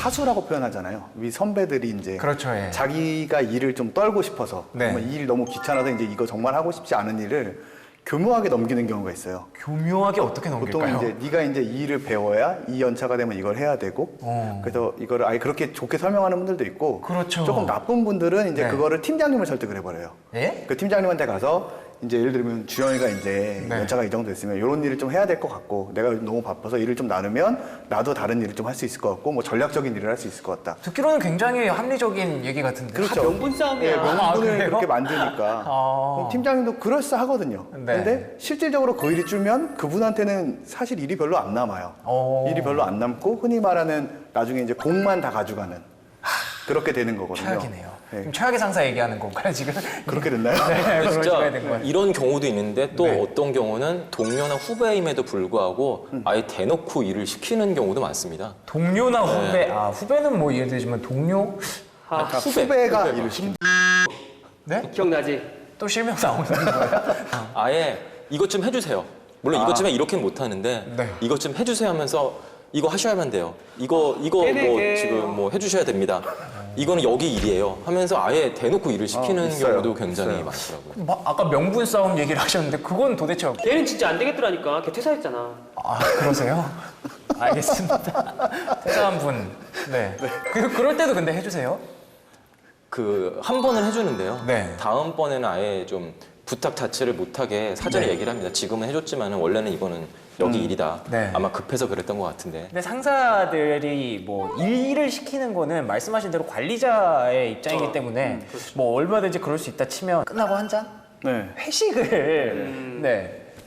사수라고 표현하잖아요. 위 선배들이 이제 그렇죠, 예. 자기가 일을 좀 떨고 싶어서 네. 이 일 너무 귀찮아서 이제 이거 정말 하고 싶지 않은 일을 교묘하게 넘기는 경우가 있어요. 교묘하게 어떻게 넘길까요? 보통 이제 네가 이제 이 일을 배워야 이 연차가 되면 이걸 해야 되고 그래서 이거를 아예 그렇게 좋게 설명하는 분들도 있고 그렇죠. 조금 나쁜 분들은 이제 네. 그거를 팀장님을 설득을 해버려요. 예? 그 팀장님한테 가서 이제 예를 들면 주영이가 이제 네. 연차가 이 정도 됐으면 이런 일을 좀 해야 될 것 같고 내가 요즘 너무 바빠서 일을 좀 나누면 나도 다른 일을 좀 할 수 있을 것 같고 뭐 전략적인 일을 할 수 있을 것 같다. 듣기로는 굉장히 합리적인 얘기 같은데. 그렇죠. 명분 싸움이야. 네, 명분을 그래요? 그렇게 만드니까 그럼 팀장님도 그럴싸하거든요. 네. 근데 실질적으로 그 일이 줄면 그분한테는 사실 일이 별로 안 남아요. 일이 별로 안 남고 흔히 말하는 나중에 이제 공만 다 가져가는 그렇게 되는 거거든요. 최악이네요. 네. 지금 최악의 상사 얘기하는 건가요, 지금? 그렇게 됐나요? 네, 근데 그런 진짜 식으로 해야 된 거예요. 이런 경우도 있는데 또 네. 어떤 경우는 동료나 후배임에도 불구하고 아예 대놓고 일을 시키는 경우도 많습니다. 동료나 후배, 후배는 뭐 이해되지만 동료? 그러니까 후배가 일을 시킨다. 네? 기억나지? 또 실명 나오는 거예요? 아예 이것 좀 해주세요. 물론 이것 좀 해 이렇게는 못하는데 네. 이것 좀 해주세요 하면서 이거 하셔야만 돼요. 이거 뭐 네네. 지금 뭐 해주셔야 됩니다. 이거는 여기 일이에요 하면서 아예 대놓고 일을 시키는 있어요. 경우도 굉장히 있어요. 많더라고요. 아까 명분 싸움 얘기를 하셨는데 그건 도대체 걔는 진짜 안 되겠더라니까. 걔 퇴사했잖아. 그러세요? 알겠습니다. 퇴사한 분. 네. 그럴 때도 근데 해주세요? 그 한 번은 해주는데요. 네. 다음번에는 아예 좀 부탁 자체를 못하게 사전에 네. 얘기를 합니다. 지금은 해줬지만 원래는 이거는 여기 일이다. 네. 아마 급해서 그랬던 것 같은데. 근데 상사들이 뭐 일을 시키는 거는 말씀하신 대로 관리자의 입장이기 때문에 뭐 얼마든지 그럴 수 있다 치면 끝나고 한 잔? 네. 회식을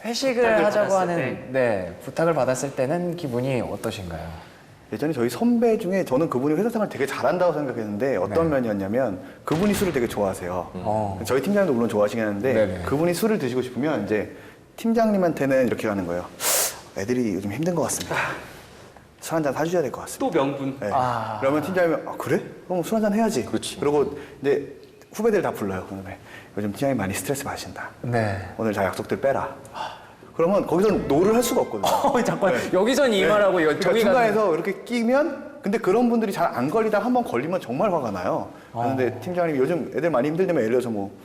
회식을 부탁을 하자고 받았을 하는 부탁을 받았을 때는 기분이 어떠신가요? 예전에 저희 선배 중에 저는 그분이 회사 생활 되게 잘한다고 생각했는데 어떤 면이었냐면 그분이 술을 되게 좋아하세요. 저희 팀장님도 물론 좋아하시긴 하는데 네네. 그분이 술을 드시고 싶으면 이제 팀장님한테는 이렇게 가는 거예요. 애들이 요즘 힘든 것 같습니다. 술 한잔 사주셔야 될 것 같습니다. 또 명분. 네. 그러면 팀장님이 그래? 그럼 술 한잔 해야지. 그렇지. 그리고 이제 후배들 다 불러요. 그러면 요즘 팀장님 많이 스트레스 받으신다. 네. 오늘 다 약속들 빼라. 그러면 거기서 노를 할 수가 없거든요. 잠깐 여기선 이 말하고 그러니까 저기 가서 중간에서 이렇게 끼면 근데 그런 분들이 잘 안 걸리다 한 번 걸리면 정말 화가 나요. 그런데 팀장님이 요즘 애들 많이 힘들다면 예를 들어서 뭐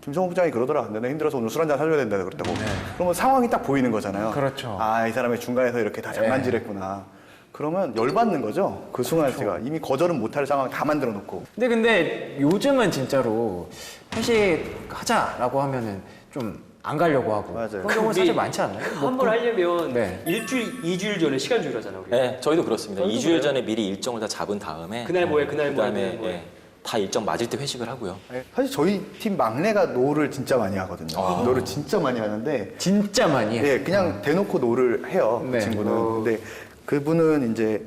김성호 부장이 그러더라. 내가 힘들어서 오늘 술 한잔 사줘야 된다 그랬다고. 그러면 상황이 딱 보이는 거잖아요. 그렇죠. 이 사람이 중간에서 이렇게 다 장난질했구나. 그러면 열받는 거죠. 그 순간 제가 이미 거절은 못할 상황 다 만들어 놓고. 근데 요즘은 진짜로 회식하자라고 하면은 좀 안 가려고 하고 맞아요. 그런 경우는 사실 많지 않나요? 한 번 하려면 네. 일주일, 2주일 전에 시간 주기로 하잖아, 우리. 네, 저희도 그렇습니다. 저희도 2주일 그래요? 전에 미리 일정을 다 잡은 다음에 그날 뭐해, 그날 뭐해, 그다음에 그날 뭐해. 예, 다 일정 맞을 때 회식을 하고요. 사실 저희 팀 막내가 노를 진짜 많이 하거든요. 노를 진짜 많이 하는데 진짜 많이 해요. 예, 그냥 대놓고 노를 해요. 네. 그 친구는. 근데 그분은 이제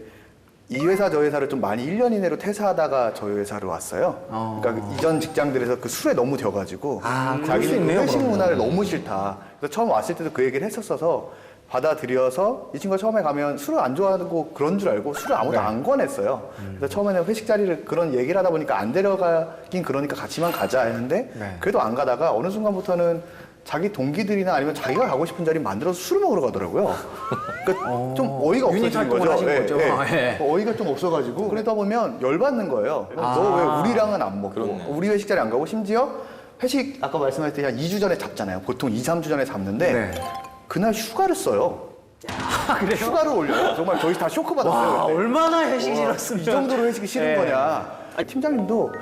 이 회사 저 회사를 좀 많이 1년 이내로 퇴사하다가 저희 회사로 왔어요. 그러니까 이전 직장들에서 그 술에 너무 져가지고 그럴 수 자기는 있네요, 회식 그러면. 문화를 너무 싫다. 그래서 처음 왔을 때도 그 얘기를 했었어서 받아들여서 이 친구가 처음에 가면 술을 안 좋아하고 그런 줄 알고 술을 아무도 안 권했어요. 그래서 처음에는 회식 자리를 그런 얘기를 하다 보니까 안 데려가긴 그러니까 같이만 가자 했는데 네. 그래도 안 가다가 어느 순간부터는 자기 동기들이나 아니면 자기가 가고 싶은 자리 만들어서 술을 먹으러 가더라고요. 그러니까 좀 어이가 유닛 없어지는 활동을 거죠. 하신 거죠. 예. 어이가 좀 없어가지고 그러다 보면 열받는 거예요. 너 왜 우리랑은 안 먹고 그렇네. 우리 회식 자리 안 가고 심지어 회식 아까 말씀하셨듯이 한 2주 전에 잡잖아요. 보통 2, 3주 전에 잡는데 네. 그날 휴가를 써요. 그래요? 휴가를 올려요. 정말 저희 다 쇼크 받았어요. 와, 그때. 얼마나 회식이 이 싫었으면 정도로 회식이 싫은 네. 거냐. 팀장님도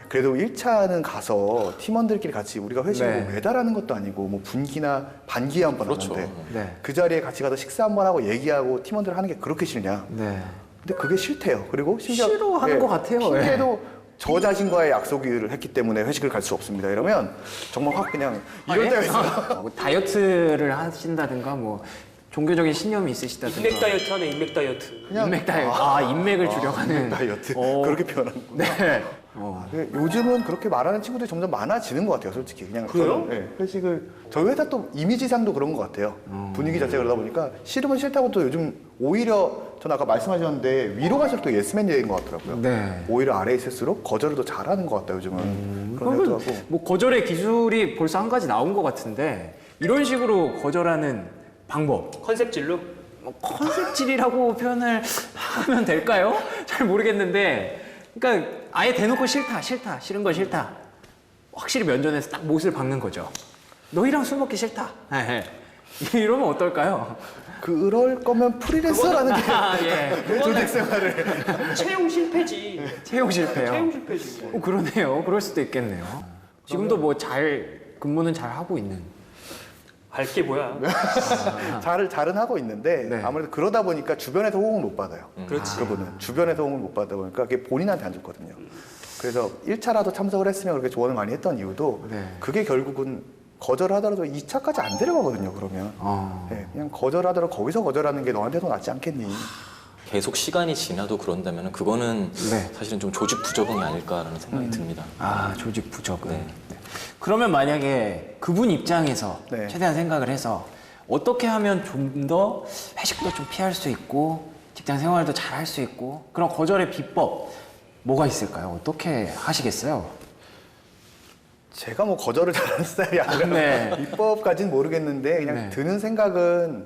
그래도 1차는 가서 팀원들끼리 같이 우리가 회식을 네. 뭐 매달 하는 것도 아니고 뭐 분기나 반기에 한 번 그렇죠. 하는데 네. 그 자리에 같이 가서 식사 한 번 하고 얘기하고 팀원들 하는 게 그렇게 싫냐. 네. 근데 그게 싫대요. 그리고 심지어 싫어하는 것 같아요. 핑계도 저 자신과의 약속을 했기 때문에 회식을 갈 수 없습니다. 이러면 정말 확 그냥 이럴 때가 있어요. 뭐 다이어트를 하신다든가 뭐 종교적인 신념이 있으시다든가 인맥 다이어트 하네, 인맥 다이어트. 인맥 다이어트. 인맥을 줄여가는 다이어트 오. 그렇게 표현하는 거. 네. 요즘은 그렇게 말하는 친구들이 점점 많아지는 것 같아요, 솔직히. 그냥 그래요? 저는, 회식을 저희 회사 또 이미지상도 그런 것 같아요. 분위기 자체가 그러다 보니까 싫으면 싫다고 또 요즘 오히려 저는 아까 말씀하셨는데 위로 갈수록 또 예스맨 얘기인 것 같더라고요. 네. 오히려 아래에 있을수록 거절을 더 잘하는 것 같다 요즘은. 그런 그러면 생각도 하고. 뭐 거절의 기술이 벌써 한 가지 나온 것 같은데 이런 식으로 거절하는 방법. 컨셉질로? 뭐 컨셉질이라고 표현을 하면 될까요? 잘 모르겠는데, 그러니까 아예 대놓고 싫다, 싫은 거 싫다. 확실히 면전에서 딱 못을 박는 거죠. 너희랑 술 먹기 싫다. 이러면 어떨까요? 그럴 거면 프리랜서라는 게 예. 조직 생활을 채용 실패지. 채용 실패요. 채용 실패지. 그러네요. 그럴 수도 있겠네요. 지금도 뭐 근무는 잘 하고 있는. 알게 뭐야. 잘은 하고 있는데 네. 아무래도 그러다 보니까 주변에서 호응을 못 받아요. 그렇지. 그분은 주변에서 호응을 못 받다 보니까 그게 본인한테 안 좋거든요. 그래서 1차라도 참석을 했으면 그렇게 조언을 많이 했던 이유도 네. 그게 결국은 거절을 하더라도 2차까지 안 데려가거든요. 그러면 네, 그냥 거절하더라도 거기서 거절하는 게 너한테도 낫지 않겠니? 계속 시간이 지나도 그런다면 그거는 네. 사실은 좀 조직 부적응이 아닐까라는 생각이 듭니다. 조직 부적응. 네. 네. 그러면 만약에 그분 입장에서 네. 최대한 생각을 해서 어떻게 하면 좀 더 회식도 좀 피할 수 있고 직장 생활도 잘 할 수 있고 그런 거절의 비법 뭐가 있을까요? 어떻게 하시겠어요? 제가 뭐 거절을 잘하는 스타일이 아니라 네. 비법까지는 모르겠는데 그냥 네. 드는 생각은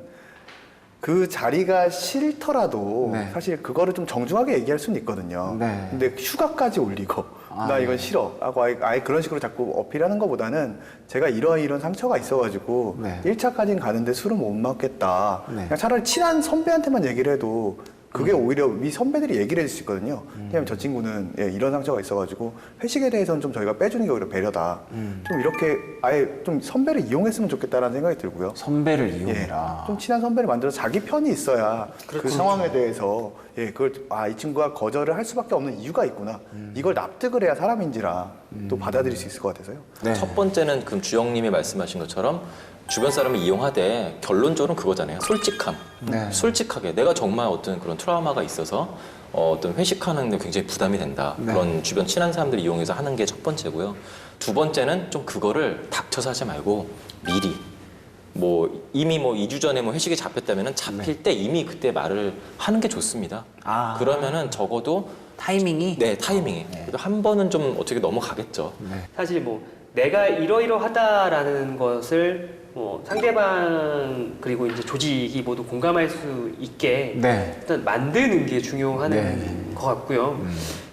그 자리가 싫더라도 네. 사실 그거를 좀 정중하게 얘기할 수는 있거든요. 네. 근데 휴가까지 올리고 나 이건 싫어 하고 아예 그런 식으로 자꾸 어필하는 것보다는 제가 이런 상처가 있어가지고 네. 1차까지는 가는데 술은 못 먹겠다. 네. 그냥 차라리 친한 선배한테만 얘기를 해도 그게 오히려 위 선배들이 얘기를 해줄 수 있거든요. 왜냐면 저 친구는 이런 상처가 있어가지고 회식에 대해서는 좀 저희가 빼주는 게 오히려 배려다. 좀 이렇게 아예 좀 선배를 이용했으면 좋겠다라는 생각이 들고요. 선배를 예, 이용해라. 좀 친한 선배를 만들어서 자기 편이 있어야 그 그렇죠. 상황에 대해서 그걸 이 친구가 거절을 할 수밖에 없는 이유가 있구나. 이걸 납득을 해야 사람인지라 또 받아들일 수 있을 것 같아서요. 네. 첫 번째는 그 주영님이 말씀하신 것처럼 주변 사람을 이용하되 결론적으로는 그거잖아요. 솔직함. 네. 솔직하게 내가 정말 어떤 그런 트라우마가 있어서 어떤 회식하는 데 굉장히 부담이 된다. 네. 그런 주변 친한 사람들 이용해서 하는 게 첫 번째고요. 두 번째는 좀 그거를 닥쳐서 하지 말고 미리 이미 2주 전에 회식이 잡혔다면 잡힐 때 이미 그때 말을 하는 게 좋습니다. 아. 그러면은 적어도 타이밍이? 네, 타이밍이. 그래도 한 번은 좀 어떻게 넘어가겠죠. 네. 사실 뭐 내가 이러이러하다라는 것을 뭐 상대방 그리고 이제 조직이 모두 공감할 수 있게 네. 일단 만드는 게 중요한 네. 것 같고요.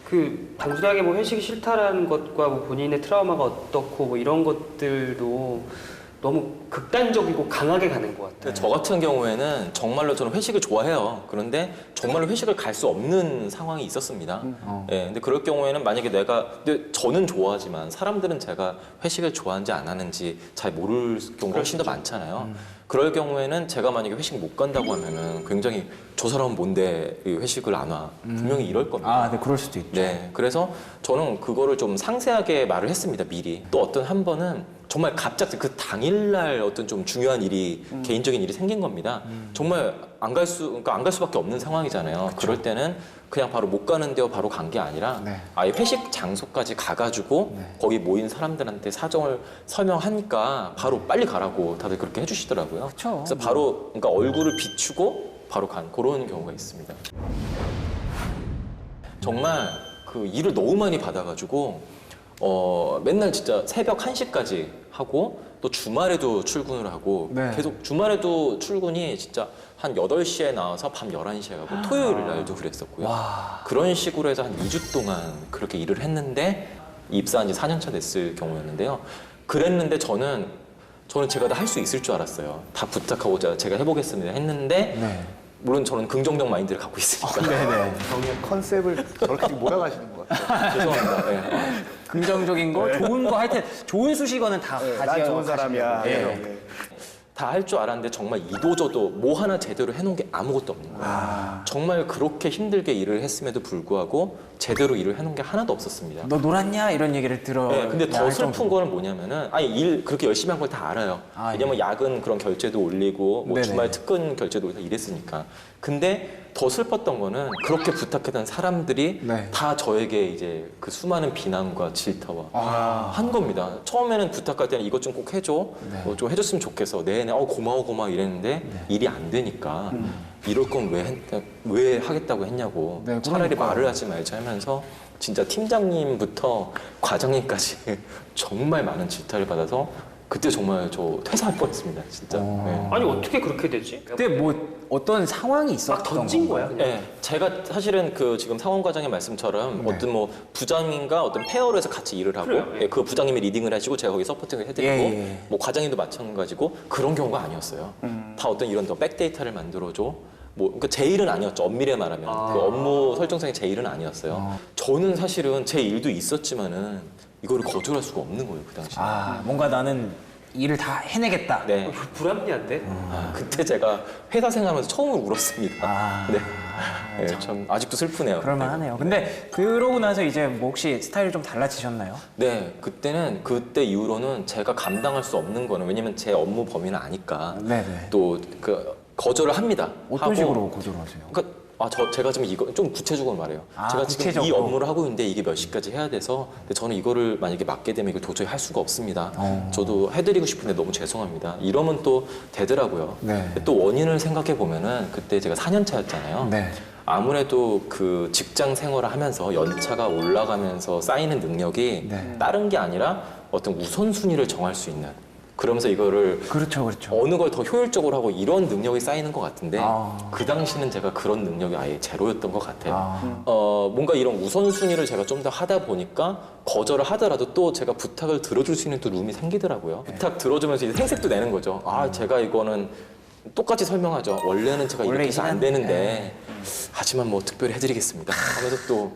그 단순하게 뭐 회식이 싫다라는 것과 뭐 본인의 트라우마가 어떻고 뭐 이런 것들도 너무 극단적이고 강하게 가는 것 같아요. 저 같은 경우에는 정말로 저는 회식을 좋아해요. 그런데 정말로 회식을 갈 수 없는 상황이 있었습니다. 예, 근데 그럴 경우에는 만약에 근데 저는 좋아하지만 사람들은 제가 회식을 좋아하는지 안 하는지 잘 모를 경우가 훨씬 더 많잖아요. 그럴 경우에는 제가 만약에 회식 못 간다고 하면은 굉장히 저 사람은 뭔데 이 회식을 안 와? 분명히 이럴 겁니다. 네, 그럴 수도 있죠. 네, 그래서 저는 그거를 좀 상세하게 말을 했습니다, 미리. 또 어떤 한 번은 정말 갑자기 그 당일날 어떤 좀 중요한 일이, 개인적인 일이 생긴 겁니다. 정말 안 갈 수밖에 없는 상황이잖아요. 그럴 때는 그냥 바로 못 가는데요, 바로 간 게 아니라 네. 아예 회식 장소까지 가가지고 거기 모인 사람들한테 사정을 설명하니까 바로 빨리 가라고 다들 그렇게 해주시더라고요. 그쵸. 그래서 바로 그러니까 얼굴을 비추고 바로 간 그런 경우가 있습니다. 정말 그 일을 너무 많이 받아가지고 맨날 진짜 새벽 1시까지 하고 또 주말에도 출근을 하고 네. 계속 주말에도 출근이 진짜 한 8시에 나와서 밤 11시에 가고 토요일 날도 그랬었고요. 그런 식으로 해서 한 2주 동안 그렇게 일을 했는데 입사한 지 4년 차 됐을 경우였는데요. 그랬는데 저는 제가 다 할 수 있을 줄 알았어요. 다 부탁하고 제가 해보겠습니다 했는데 네. 물론 저는 긍정적 마인드를 갖고 있으니까 네네. 정의 컨셉을 저렇게 몰아가시는 것 같아요. 죄송합니다. 네. 긍정적인 거, 좋은 거, 하여튼 좋은 수식어는 다 난 가지고 좋은 사람이야. 가시는 거예요. 예. 다 할 줄 알았는데 정말 이도저도 뭐 하나 제대로 해놓은 게 아무것도 없는 거예요. 정말 그렇게 힘들게 일을 했음에도 불구하고 제대로 일을 해놓은 게 하나도 없었습니다. 너 놀았냐? 이런 얘기를 들어. 네, 근데 더 슬픈 거는 뭐냐면은 일 그렇게 열심히 한 걸 다 알아요. 왜냐면 야근 그런 결제도 올리고 뭐 네네. 주말 특근 결제도 올리고 이랬으니까. 근데 더 슬펐던 거는 그렇게 부탁했던 사람들이 네. 다 저에게 이제 그 수많은 비난과 질타와 한 겁니다. 처음에는 부탁할 때는 이것 좀 꼭 해줘, 좀 해줬으면 좋겠어. 네네, 고마워 이랬는데 일이 안 되니까 이럴 건 왜 하겠다고 했냐고. 네, 차라리 그러니까요. 말을 하지 말자 하면서 진짜 팀장님부터 과장님까지 정말 많은 질타를 받아서 그때 정말 저 퇴사할 뻔했습니다, 진짜. 네. 아니 어떻게 그렇게 되지? 그때 뭐 어떤 상황이 있었던 막 던진 거야 건가요? 그냥. 네, 제가 사실은 그 지금 상원 과장의 말씀처럼 네. 어떤 뭐 부장님과 어떤 페어로 해서 같이 일을 하고 그래요, 예. 그 부장님이 리딩을 하시고 제가 거기 서포팅을 해드리고 예. 뭐 과장님도 마찬가지고 그런 경우가 아니었어요. 다 어떤 이런 더 백데이터를 만들어줘. 뭐 그러니까 제 일은 아니었죠. 엄밀히 말하면 그 업무 설정상의 제 일은 아니었어요. 저는 사실은 제 일도 있었지만은 이거를 거절할 수가 없는 거예요 그 당시에. 뭔가 나는 일을 다 해내겠다. 네. 불합리한데? 그때 제가 회사 생활하면서 처음으로 울었습니다. 아. 네. 네, 참 아직도 슬프네요. 그럴만하네요. 근데 그러고 나서 이제 뭐 혹시 스타일이 좀 달라지셨나요? 네, 그때 이후로는 제가 감당할 수 없는 거는 왜냐면 제 업무 범위는 아니까 네네. 또 그 거절을 합니다. 어떤 하고, 식으로 거절하세요? 그러니까 제가 지금 이거 좀 구체적으로 말해요. 제가 지금 이 구체적으로. 업무를 하고 있는데 이게 몇 시까지 해야 돼서 근데 저는 이거를 만약에 맡게 되면 이걸 도저히 할 수가 없습니다. 저도 해드리고 싶은데 너무 죄송합니다. 이러면 또 되더라고요. 네. 근데 또 원인을 생각해 보면은 그때 제가 4년 차였잖아요. 네. 아무래도 그 직장 생활을 하면서 연차가 올라가면서 쌓이는 능력이 네. 다른 게 아니라 어떤 우선순위를 정할 수 있는 그러면서 이거를 그렇죠, 그렇죠. 어느 걸 더 효율적으로 하고 이런 능력이 쌓이는 것 같은데 아. 그 당시는 제가 그런 능력이 아예 제로였던 것 같아요. 아. 뭔가 이런 우선순위를 제가 좀 더 하다 보니까 거절을 하더라도 또 제가 부탁을 들어줄 수 있는 또 룸이 생기더라고요. 부탁 들어주면서 이제 생색도 내는 거죠. 제가 이거는 똑같이 설명하죠. 원래는 제가 원래 이렇게 해서 안 이시간- 되는데 하지만 뭐 특별히 해드리겠습니다. 하면서 또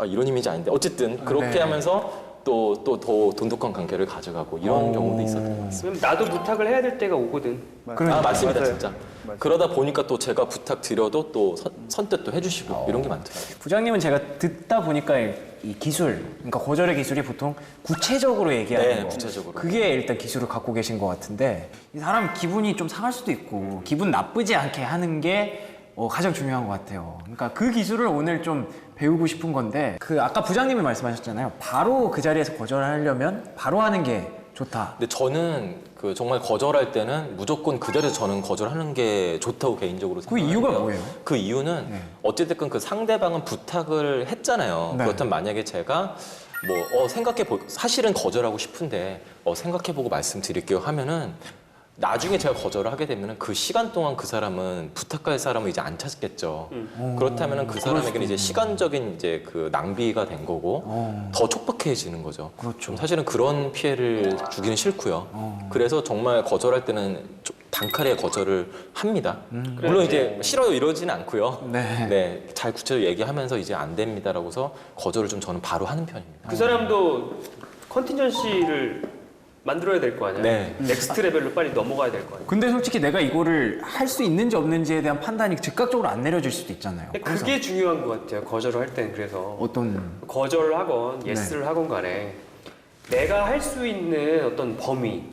이런 이미지 아닌데 어쨌든 그렇게 네. 하면서 또 더 돈독한 관계를 가져가고 이런 경우도 있었던 것 같습니다. 그럼 나도 부탁을 해야 될 때가 오거든. 그러니까. 맞습니다, 맞아요. 진짜. 맞아요. 그러다 보니까 또 제가 부탁 드려도 또 선뜻 또 해주시고 이런 게 많더라고요. 부장님은 제가 듣다 보니까 이 기술, 그러니까 거절의 기술이 보통 구체적으로 얘기하는 네, 거. 구체적으로. 그게 일단 기술을 갖고 계신 것 같은데 이 사람 기분이 좀 상할 수도 있고 기분 나쁘지 않게 하는 게 가장 중요한 것 같아요. 그러니까 그 기술을 오늘 좀 배우고 싶은 건데 그 아까 부장님이 말씀하셨잖아요. 바로 그 자리에서 거절하려면 바로 하는 게 좋다. 근데 저는 그 정말 거절할 때는 무조건 그 자리에서 저는 거절하는 게 좋다고 개인적으로 그 생각해요. 이유가 뭐예요? 그 이유는 네. 어찌됐건 그 상대방은 부탁을 했잖아요. 네. 그렇다면 만약에 제가 사실은 거절하고 싶은데 생각해보고 말씀드릴게요 하면은 나중에 제가 거절을 하게 되면은 그 시간 동안 그 사람은 부탁할 사람을 이제 안 찾겠죠. 그렇다면은 그 사람에게는 이제 시간적인 이제 그 낭비가 된 거고 더 촉박해지는 거죠. 그렇죠. 사실은 그런 피해를 주기는 싫고요. 그래서 정말 거절할 때는 좀 단칼에 거절을 합니다. 물론 이제 싫어요 이러지는 않고요. 네. 잘 구체적으로 얘기하면서 이제 안 됩니다라고서 거절을 좀 저는 바로 하는 편입니다. 그 사람도 컨틴전시를 만들어야 될 거 아니야? 네. 넥스트 레벨로 빨리 넘어가야 될 거 아니야? 근데 솔직히 내가 이거를 할 수 있는지 없는지에 대한 판단이 즉각적으로 안 내려질 수도 있잖아요. 근데 그게 중요한 것 같아요. 거절을 할 때는 그래서 어떤 거절을 하건 예스를 하건 간에 내가 할 수 있는 어떤 범위,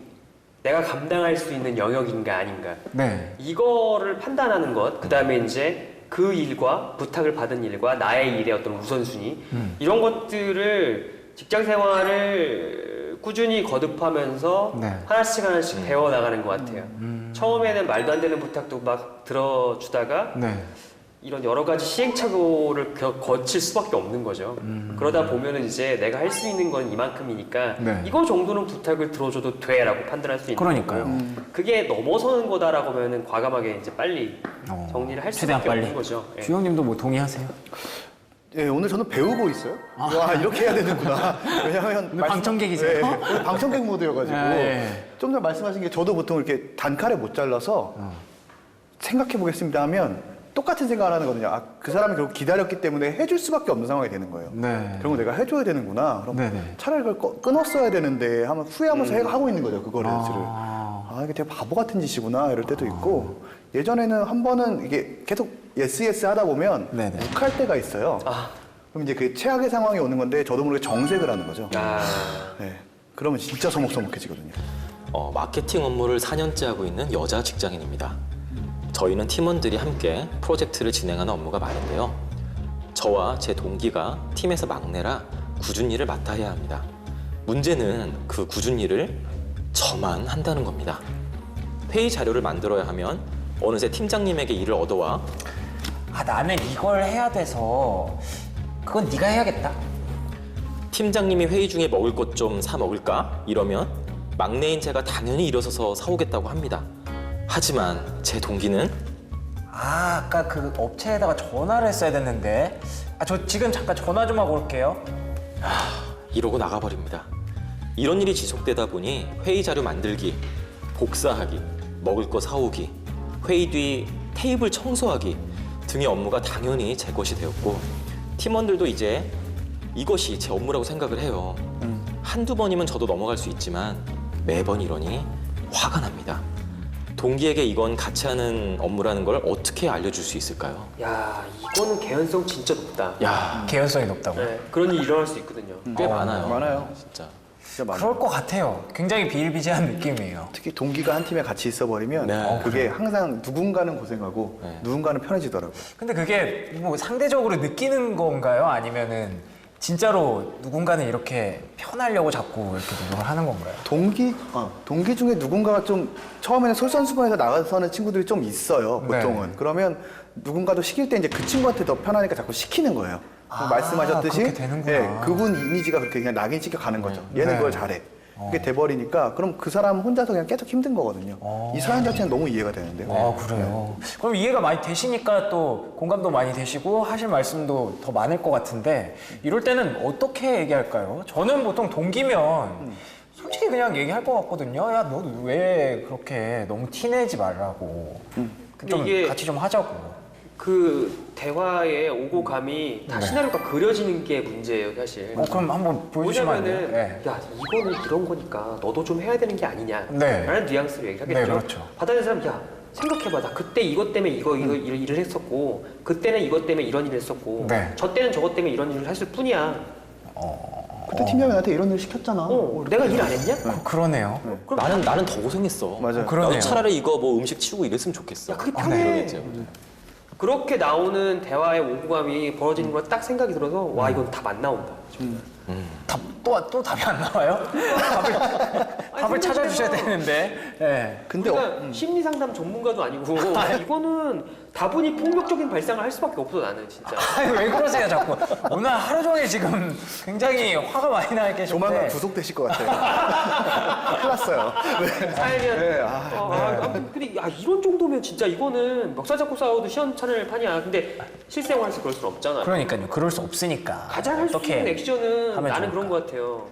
내가 감당할 수 있는 영역인가 아닌가 네. 이거를 판단하는 것, 그 다음에 이제 그 일과 부탁을 받은 일과 나의 일의 어떤 우선순위 이런 것들을 직장 생활을 꾸준히 거듭하면서 네. 하나씩 배워나가는 것 같아요. 처음에는 말도 안 되는 부탁도 막 들어주다가 네. 이런 여러 가지 시행착오를 거칠 수밖에 없는 거죠. 그러다 보면은 이제 내가 할 수 있는 건 이만큼이니까 네. 이거 정도는 부탁을 들어줘도 돼라고 판단할 수 있는 그러니까요. 거고 그게 넘어서는 거다라고 하면은 과감하게 이제 빨리 정리를 할 최대한 수밖에 빨리. 없는 거죠. 예. 주영님도 뭐 동의하세요? 예, 오늘 저는 배우고 있어요. 와, 이렇게 해야 되는구나. 왜냐하면 오늘 방청객이세요? 예, 오늘 방청객 모드여가지고 아, 예. 좀 전에 말씀하신 게 저도 보통 이렇게 단칼에 못 잘라서 생각해 보겠습니다 하면 똑같은 생각을 하는 거거든요. 그 사람이 결국 기다렸기 때문에 해줄 수밖에 없는 상황이 되는 거예요. 네. 그런 거 내가 해줘야 되는구나. 그럼 네네. 차라리 그걸 끊었어야 되는데 하면 후회하면서 하고 있는 거죠. 그거를. 이게 되게 바보 같은 짓이구나 이럴 때도 있고 예전에는 한 번은 이게 계속 예스 하다 보면 네네. 욱할 때가 있어요. 그럼 이제 그 최악의 상황이 오는 건데 저도 모르게 정색을 하는 거죠. 네. 그러면 진짜 서먹서먹해지거든요. 마케팅 업무를 4년째 하고 있는 여자 직장인입니다. 저희는 팀원들이 함께 프로젝트를 진행하는 업무가 많은데요. 저와 제 동기가 팀에서 막내라 굳은 일을 맡아야 합니다. 문제는 그 굳은 일을 저만 한다는 겁니다. 회의 자료를 만들어야 하면 어느새 팀장님에게 일을 얻어와 나는 이걸 해야 돼서 그건 네가 해야겠다. 팀장님이 회의 중에 먹을 것 좀 사 먹을까? 이러면 막내인 제가 당연히 일어서서 사오겠다고 합니다. 하지만 제 동기는 아까 그 업체에다가 전화를 했어야 됐는데. 저 지금 잠깐 전화 좀 하고 올게요. 이러고 나가버립니다. 이런 일이 지속되다 보니 회의 자료 만들기, 복사하기, 먹을 거 사오기, 회의 뒤 테이블 청소하기 등의 업무가 당연히 제 것이 되었고 팀원들도 이제 이것이 제 업무라고 생각을 해요. 한두 번이면 저도 넘어갈 수 있지만 매번 이러니 화가 납니다. 동기에게 이건 같이 하는 업무라는 걸 어떻게 알려줄 수 있을까요? 야, 이거는 개연성 진짜 높다. 야, 개연성이 높다고. 네, 그런 일이 일어날 수 있거든요. 꽤 많아요. 많아요. 진짜. 진짜 많아요. 그럴 것 같아요. 굉장히 비일비재한 느낌이에요. 특히 동기가 한 팀에 같이 있어버리면 네. 그게 항상 누군가는 고생하고 네. 누군가는 편해지더라고요. 근데 그게 뭐 상대적으로 느끼는 건가요? 아니면은 진짜로 누군가는 이렇게 편하려고 자꾸 이렇게 노력을 하는 건가요? 동기 중에 누군가가 좀 처음에는 솔선수범해서 나가서는 친구들이 좀 있어요. 네. 보통은. 그러면 누군가도 시킬 때 이제 그 친구한테 더 편하니까 자꾸 시키는 거예요. 아, 말씀하셨듯이 그렇게 되는구나. 그분 이미지가 그렇게 그냥 낙인 찍혀 가는 거죠. 얘는 네. 그걸 잘해. 그게 돼버리니까 그럼 그 사람 혼자서 그냥 계속 힘든 거거든요. 이 사연 자체는 너무 이해가 되는데요. 그래요. 그럼 이해가 많이 되시니까 또 공감도 많이 되시고 하실 말씀도 더 많을 것 같은데 이럴 때는 어떻게 얘기할까요? 저는 보통 동기면 솔직히 그냥 얘기할 것 같거든요. 야, 너 왜 그렇게 너무 티내지 말라고. 좀 이게- 같이 좀 하자고. 그 대화에 오고 감이 다 시나리오가 그려지는 게 문제예요, 사실. 그럼 한번 보여주시면 안 돼요? 뭐냐면은 야, 이거는 이런 거니까 너도 좀 해야 되는 게 아니냐 네. 라는 뉘앙스로 얘기하겠죠. 네, 그렇죠. 받아들이는 사람, 야, 생각해봐. 나 그때 이것 때문에 이거 일을 했었고 그때는 이것 때문에 이런 일을 했었고 네. 저 때는 저것 때문에 이런 일을 했을 뿐이야. 그때 팀장이 나한테 이런 일 시켰잖아. 내가 일 안 했냐? 그러네요. 나는 더 고생했어. 맞아요. 그러네요. 나도 차라리 이거 뭐 음식 치우고 이랬으면 좋겠어. 야, 그게 편해. 이러겠죠. 그렇게 나오는 대화의 오고감이 벌어지는 걸 딱 생각이 들어서 와, 이건 답 안 나온다. 또 답이 안 나와요? 답을 찾아주셔야 되는데. 네. 근데 그러니까 심리 상담 전문가도 아니고 이거는 다분히 폭력적인 발상을 할 수밖에 없어, 나는 진짜. 아니, 왜 그러세요, 자꾸? 오늘 하루 종일 지금 굉장히 화가 많이 나 계신데. 조만간 구속되실 것 같아요. 큰일 났어요. 살면 네, 아무튼 근데 야, 이런 정도면 진짜 이거는 멱살 잡고 싸워도 시원찮을 판이야. 근데 실생활에서 그럴 수는 없잖아. 그러니까요. 그럴 수 없으니까. 가장 할 수 있는 액션은 하면 나는 좋을까? 그런 것 같아요.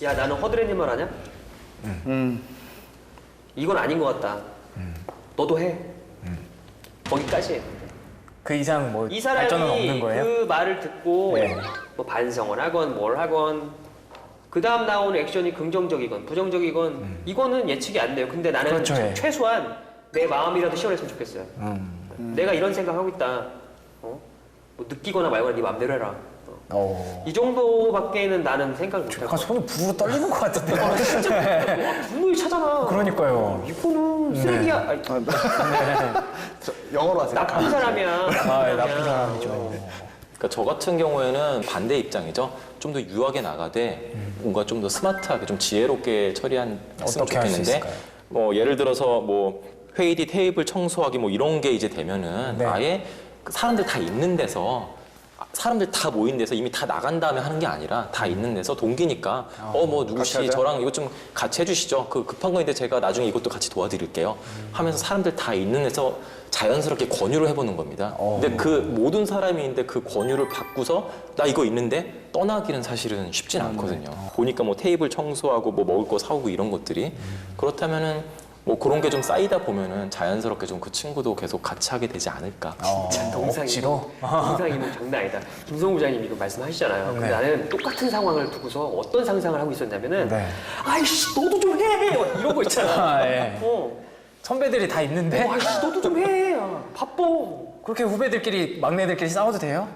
야, 나는 허드렛 말 하냐? 이건 아닌 것 같다. 너도 해. 거기까지 해. 그 이상 뭐 이 발전은 없는 사람이 거예요? 그 말을 듣고 네. 뭐 반성을 하건 뭘 하건 그 다음 나오는 액션이 긍정적이건 부정적이건 이거는 예측이 안 돼요. 근데 나는 그렇죠, 예. 최소한 내 마음이라도 시원했으면 좋겠어요. 내가 이런 생각하고 있다. 뭐 느끼거나 말거나 네 맘대로 해라. 이 정도밖에는 나는 생각을 못할 약간 거야. 손이 부르르 떨리는 것 같은데. 분노히 차잖아. 그러니까요. 이거는 쓰레기야. 아니, 영어로 하세요. 나쁜 사람이야. 아, 나쁜 사람이죠. 그러니까 저 같은 경우에는 반대 입장이죠. 좀 더 유하게 나가되 뭔가 좀 더 스마트하게 좀 지혜롭게 처리했으면 어떻게 할수 좋겠는데 있을까요? 뭐 예를 들어서 뭐 회의 뒤 테이블 청소하기 뭐 이런 게 이제 되면은 네. 아예 그 사람들 다 있는 데서 사람들 다 모인 데서 이미 다 나간 다음에 하는 게 아니라 다 있는 데서 동기니까 뭐 누구 같이 씨 하자. 저랑 이것 좀 같이 해주시죠. 그 급한 거인데 제가 나중에 이것도 같이 도와드릴게요. 하면서 사람들 다 있는 데서 자연스럽게 권유를 해보는 겁니다. 근데 그 모든 사람이 있는데 그 권유를 받고서 나 이거 있는데 떠나기는 사실은 쉽진 않거든요. 보니까 뭐 테이블 청소하고 뭐 먹을 거 사오고 이런 것들이 그렇다면은 뭐 그런 게 좀 쌓이다 보면은 자연스럽게 좀 그 친구도 계속 같이 하게 되지 않을까. 억지로? 동상이몽 장난 아니다. 김성우 부장님 이거 말씀하시잖아요. 근데 네. 나는 똑같은 상황을 두고서 어떤 상상을 하고 있었냐면은 네. 아이씨 너도 좀 해! 막 이런 거 있잖아. 아, 예. 선배들이 다 있는데 아이씨 너도 좀 해! 바빠. 그렇게 후배들끼리 막내들끼리 싸워도 돼요?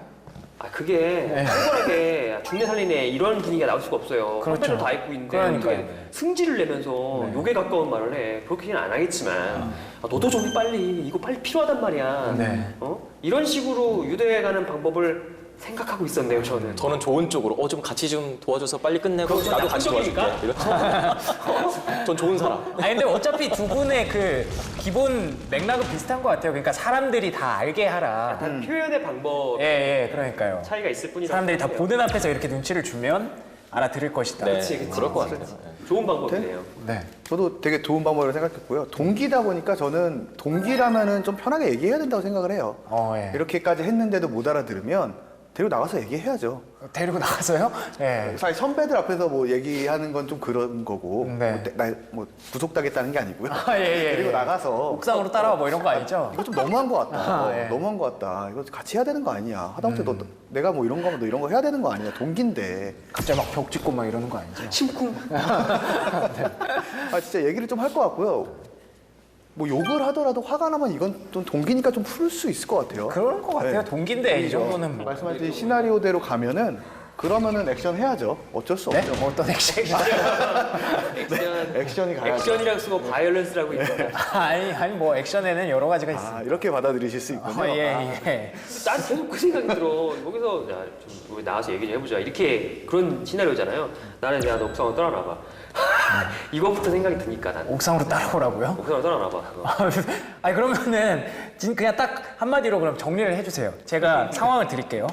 그게 활발하게 죽내 살리네 이런 분위기가 나올 수가 없어요. 그렇죠. 선배들 다 있고 있는데 그러니까요. 어떻게 승질을 내면서 욕에 가까운 말을 해. 그렇게는 안 하겠지만 너도 좀 해, 빨리. 이거 빨리 필요하단 말이야. 네. 이런 식으로 유도해가는 방법을 생각하고 있었네요, 저는. 저는 좋은 쪽으로 좀 같이 좀 도와줘서 빨리 끝내고 그건 나도 같이 나쁜 도와줄게. 전 좋은 사람. 아니 근데 어차피 두 분의 그 기본 맥락은 비슷한 것 같아요. 그러니까 사람들이 다 알게 하라. 단 표현의 방법 예, 그러니까요. 차이가 있을 뿐이다. 사람들이 다 보는 앞에서 이렇게 눈치를 주면 알아들을 것이다. 네, 그치. 그럴 것 같아요. 좋은 방법이네요. 네. 저도 되게 좋은 방법으로 생각했고요. 동기다 보니까 저는 동기라면은 좀 편하게 얘기해야 된다고 생각을 해요. 예. 이렇게까지 했는데도 못 알아들으면 데리고 나가서 얘기해야죠. 데리고 나가서요? 예. 사실 선배들 앞에서 뭐 얘기하는 건 좀 그런 거고 네. 뭐 구속당했다는 게 아니고요. 아, 예. 데리고 나가서 옥상으로 따라와 뭐 이런 거 아니죠? 이거 좀 너무한 것 같다. 아, 예. 너무한 것 같다. 이거 같이 해야 되는 거 아니야. 하다못해 너 내가 뭐 이런 거 하면 너 이런 거 해야 되는 거 아니야. 동기인데. 갑자기 막 벽 찍고 막 이러는 거 아니죠? 심쿵. 아 진짜 얘기를 좀 할 것 같고요. 뭐 욕을 하더라도 화가 나면 이건 좀 동기니까 좀 풀 수 있을 것 같아요. 그럴 것 같아요. 네. 동기인데 이 정도는 뭐. 말씀하신 시나리오대로 가면은 그러면은 액션 해야죠. 어쩔 수 네? 없죠. 뭐 어떤 액션? 액션이 가야죠. 액션이랑 쓰고 바이올런스라고 있습니다. 아니 뭐 액션에는 여러 가지가 있습니다. 아, 이렇게 받아들이실 수 있군요. 예. 난 계속 그 생각이 들어. 여기서 야좀 나와서 얘기 좀 해보자. 이렇게 그런 시나리오잖아요. 나는 야 너 옥상으로 떠나나봐. 이거부터 생각이 드니까 나는 옥상으로 따라오라고요? 옥상으로 떠나나봐. 아니 그러면은 그냥 딱 한마디로 그럼 정리를 해주세요. 제가 상황을 드릴게요.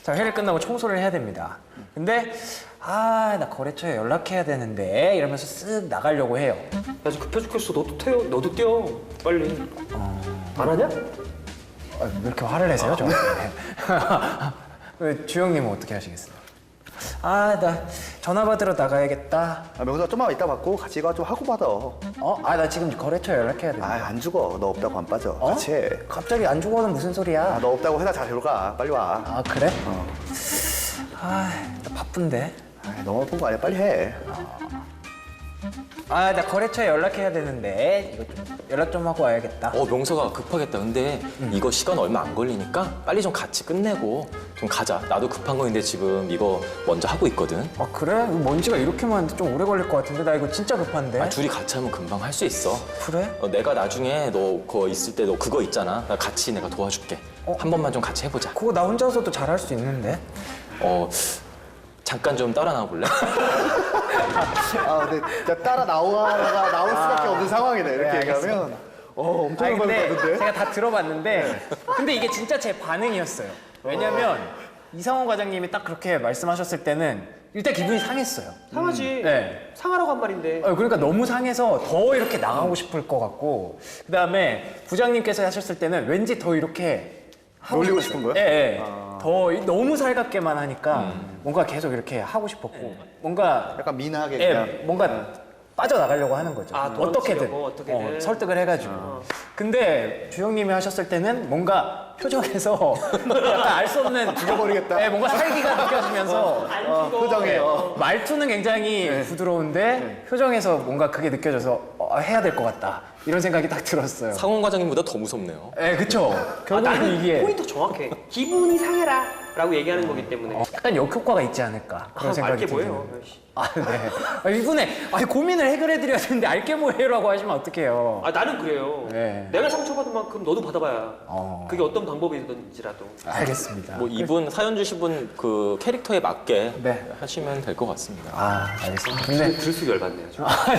자, 회를 끝나고 청소를 해야 됩니다. 근데 나 거래처에 연락해야 되는데 이러면서 쓱 나가려고 해요. 야 지금 급해 죽겠어. 너도 태워. 너도 뛰어. 빨리. 안 하냐? 왜 이렇게 화를 내세요, 저한테? 왜 주영님은 어떻게 하시겠어요? 나 전화 받으러 나가야겠다. 명수가 좀만 이따 받고 같이 가 좀 하고 받아. 나 지금 거래처에 연락해야 돼. 안 죽어. 너 없다고 안 빠져. 어? 같이 해. 갑자기 안 죽어는 무슨 소리야? 너 없다고 회사 잘 들어가. 빨리 와. 그래? 나 바쁜데. 너무 바쁜 거 아니야. 빨리 해. 나 거래처에 연락해야 되는데 이거 좀 연락 좀 하고 와야겠다. 명서가 급하겠다. 근데 이거 시간 얼마 안 걸리니까 빨리 좀 같이 끝내고 좀 가자. 나도 급한 거인데 지금 이거 먼저 하고 있거든. 그래? 먼지가 이렇게 많은데 좀 오래 걸릴 것 같은데 나 이거 진짜 급한데. 둘이 같이 하면 금방 할 수 있어. 그래? 내가 나중에 너 그거 있을 때 너 그거 있잖아. 같이 내가 도와줄게. 한 번만 좀 같이 해보자. 그거 나 혼자서도 잘할 수 있는데. 잠깐 좀 따라 나와 볼래? 근데 진짜 따라 나올 수밖에 없는 상황이네. 이렇게 네, 얘기하면. 엄청 아니 근데 열받는데. 제가 다 들어봤는데 근데 이게 진짜 제 반응이었어요. 왜냐면 이상원 과장님이 딱 그렇게 말씀하셨을 때는 일단 기분이 상했어요. 상하지. 네. 상하라고 한 말인데. 그러니까 너무 상해서 더 이렇게 나가고 싶을 것 같고 그다음에 부장님께서 하셨을 때는 왠지 더 이렇게 하고 놀리고 싶었어요. 싶은 거예요? 예. 더 너무 살갑게만 하니까 뭔가 계속 이렇게 하고 싶었고 뭔가 약간 민하게 그냥. 뭔가 빠져나가려고 하는 거죠. 어떻게든 도망치려고, 어떻게든. 설득을 해가지고. 근데 주영님이 하셨을 때는 뭔가 표정에서 약간 알 수 없는 죽여버리겠다. 네, 뭔가 살기가 느껴지면서 표정에. 말투는 굉장히 부드러운데 표정에서 뭔가 그게 느껴져서 해야 될 것 같다 이런 생각이 딱 들었어요. 상원 과장님보다 더 무섭네요. 네, 그쵸. 결국은 나는 이게 포인트 정확해. 기분이 상해라. 라고 얘기하는 거기 때문에. 약간 역효과가 있지 않을까 그런 생각이 알게 들어요. 뭐예요. 네. 이분의 고민을 해결해드려야 되는데 알게 뭐예요라고 하시면 어떡해요. 나는 그래요. 네. 내가 상처받은 만큼 너도 받아봐야. 그게 어떤 방법이든지라도. 알겠습니다. 이분 사연 주신 분 그 캐릭터에 맞게 네. 하시면 될 것 같습니다. 알겠습니다. 근데 들쑥 열받네요.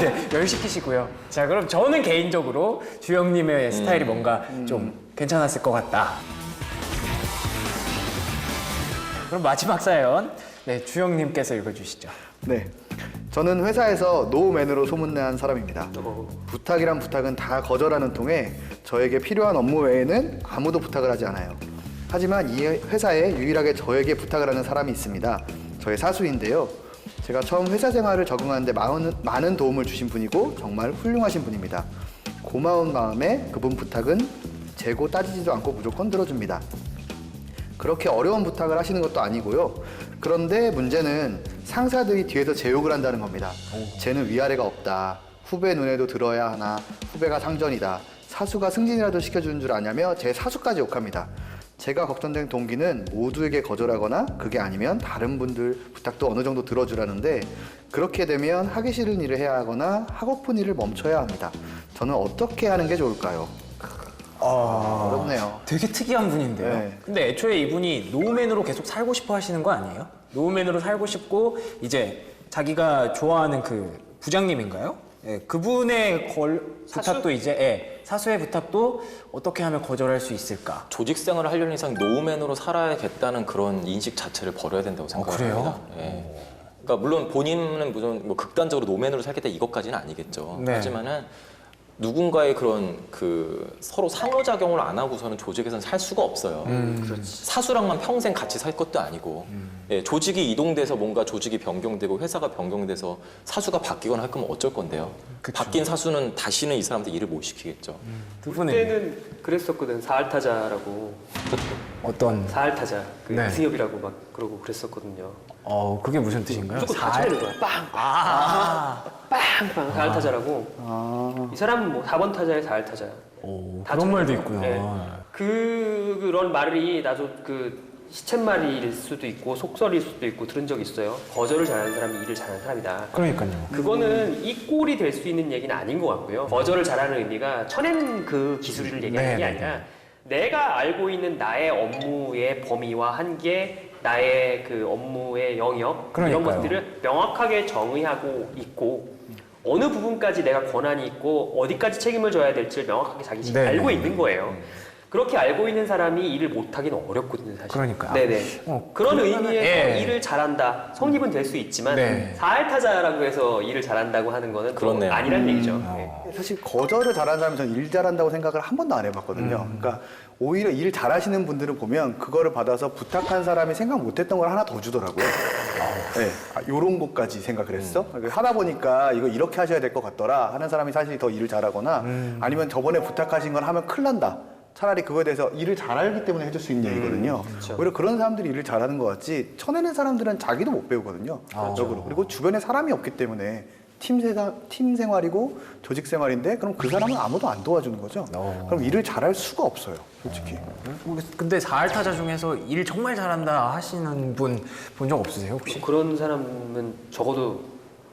네, 열 시키시고요. 자, 그럼 저는 개인적으로 주영님의 스타일이 뭔가 좀 괜찮았을 것 같다. 그럼 마지막 사연, 주영님께서 읽어주시죠. 네. 저는 회사에서 노우맨으로 소문난 사람입니다. 부탁이란 부탁은 다 거절하는 통에 저에게 필요한 업무 외에는 아무도 부탁을 하지 않아요. 하지만 이 회사에 유일하게 저에게 부탁을 하는 사람이 있습니다. 저의 사수인데요. 제가 처음 회사 생활을 적응하는데 많은 도움을 주신 분이고 정말 훌륭하신 분입니다. 고마운 마음에 그분 부탁은 재고 따지지도 않고 무조건 들어줍니다. 그렇게 어려운 부탁을 하시는 것도 아니고요. 그런데 문제는 상사들이 뒤에서 제 욕을 한다는 겁니다. 쟤는 위아래가 없다. 후배 눈에도 들어야 하나. 후배가 상전이다. 사수가 승진이라도 시켜주는 줄 아냐며 제 사수까지 욕합니다. 제가 걱정된 동기는 모두에게 거절하거나 그게 아니면 다른 분들 부탁도 어느 정도 들어주라는데 그렇게 되면 하기 싫은 일을 해야 하거나 하고픈 일을 멈춰야 합니다. 저는 어떻게 하는 게 좋을까요? 어렵네요. 되게 특이한 분인데요. 네. 근데 애초에 이분이 노우맨으로 계속 살고 싶어 하시는 거 아니에요? 노우맨으로 살고 싶고 이제 자기가 좋아하는 그 부장님인가요? 그분의 부탁도 이제 사수의 부탁도 어떻게 하면 거절할 수 있을까? 조직 생활을 하려는 이상 노우맨으로 살아야겠다는 그런 인식 자체를 버려야 된다고 생각을 그래요? 합니다. 예. 그러니까 물론 본인은 무슨 뭐 극단적으로 노맨으로 살겠다 이것까지는 아니겠죠. 네. 하지만은 누군가의 그런 그 서로 상호작용을 안 하고서는 조직에서는 살 수가 없어요. 사수랑만 평생 같이 살 것도 아니고 예, 조직이 이동돼서 뭔가 조직이 변경되고 회사가 변경돼서 사수가 바뀌거나 할 거면 어쩔 건데요. 그쵸. 바뀐 사수는 다시는 이 사람한테 일을 못 시키겠죠. 두 분은 그때는 그랬었거든. 사알타자라고. 어떤 사알타자. 그 네. 이승엽이라고 막 그러고 그랬었거든요. 그게 무슨 뜻인가요? 무조건 다 쳐내는 거야. 빵! 빵! 사알타자라고. 이 사람은 뭐 4번 타자의 사알타자. 다 그런 말도 쳐내는 있구나. 거야. 네. 그런 말이 나도 그 시쳇말일 수도 있고 속설일 수도 있고 들은 적이 있어요. 거절을 잘하는 사람이 일을 잘하는 사람이다. 그러니까요. 그거는 이 꼴이 될 수 있는 얘기는 아닌 것 같고요. 거절을 잘하는 의미가 쳐내는 그 기술을 얘기하는 게 네, 아니라 내가 알고 있는 나의 업무의 범위와 한계, 나의 그 업무의 영역 이런 그러니까요. 것들을 명확하게 정의하고 있고 어느 부분까지 내가 권한이 있고 어디까지 책임을 져야 될지를 명확하게 자기 네, 알고 네. 있는 거예요. 그렇게 알고 있는 사람이 일을 못하기는 어렵거든요, 사실. 그러니까요. 네네. 그런 그러면은- 의미에서 예. 일을 잘한다, 성립은 될 수 있지만 네. 사알타자라고 해서 일을 잘한다고 하는 거는 또 그렇네요. 아니란 얘기죠. 네. 사실 거절을 잘하는 사람은 저는 일 잘한다고 생각을 한 번도 안 해봤거든요. 그러니까 오히려 일 잘하시는 분들은 보면 그거를 받아서 부탁한 사람이 생각 못했던 걸 하나 더 주더라고요. 네, 요런 것까지 생각을 했어? 하다 보니까 이거 이렇게 하셔야 될 것 같더라 하는 사람이 사실 더 일을 잘하거나 아니면 저번에 부탁하신 걸 하면 큰일 난다. 차라리 그거에 대해서 일을 잘 알기 때문에 해줄 수 있는 얘기거든요. 그렇죠. 오히려 그런 사람들이 일을 잘하는 것 같지 쳐내는 사람들은 자기도 못 배우거든요. 역으로. 그리고 주변에 사람이 없기 때문에 팀 생활이고 조직 생활인데 그럼 그 사람은 아무도 안 도와주는 거죠. 그럼 일을 잘할 수가 없어요, 솔직히. 근데 4알타자 중에서 일 정말 잘한다 하시는 분 본 적 없으세요 혹시? 그런 사람은 적어도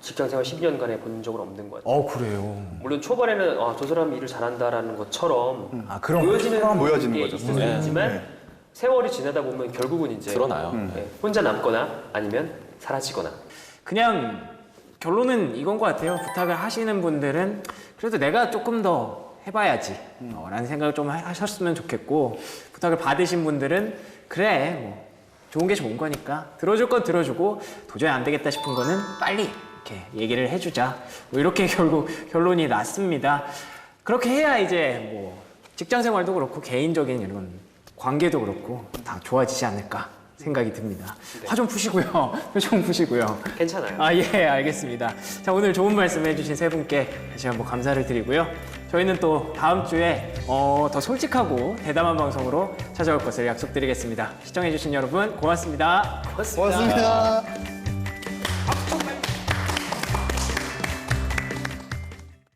직장생활 10년간에 본 적은 없는 것 같아요. 그래요. 물론 초반에는 저 사람이 일을 잘한다라는 것처럼 그런 보여지는 게 거죠. 있을 수 네. 있지만 네. 세월이 지나다 보면 결국은 이제 드러나요. 혼자 남거나 아니면 사라지거나. 그냥 결론은 이건 것 같아요. 부탁을 하시는 분들은 그래도 내가 조금 더 해봐야지 라는 생각을 좀 하셨으면 좋겠고 부탁을 받으신 분들은 그래 뭐 좋은 게 좋은 거니까 들어줄 건 들어주고 도저히 안 되겠다 싶은 거는 빨리 이렇게 얘기를 해주자 뭐 이렇게 결국 결론이 났습니다. 그렇게 해야 이제 뭐 직장 생활도 그렇고 개인적인 이런 관계도 그렇고 다 좋아지지 않을까 생각이 듭니다. 화 좀 푸시고요. 표정 푸시고요. 괜찮아요. 예, 알겠습니다. 자, 오늘 좋은 말씀 해주신 세 분께 다시 한번 감사를 드리고요. 저희는 또 다음 주에 더 솔직하고 대담한 방송으로 찾아올 것을 약속드리겠습니다. 시청해주신 여러분 고맙습니다. 고맙습니다.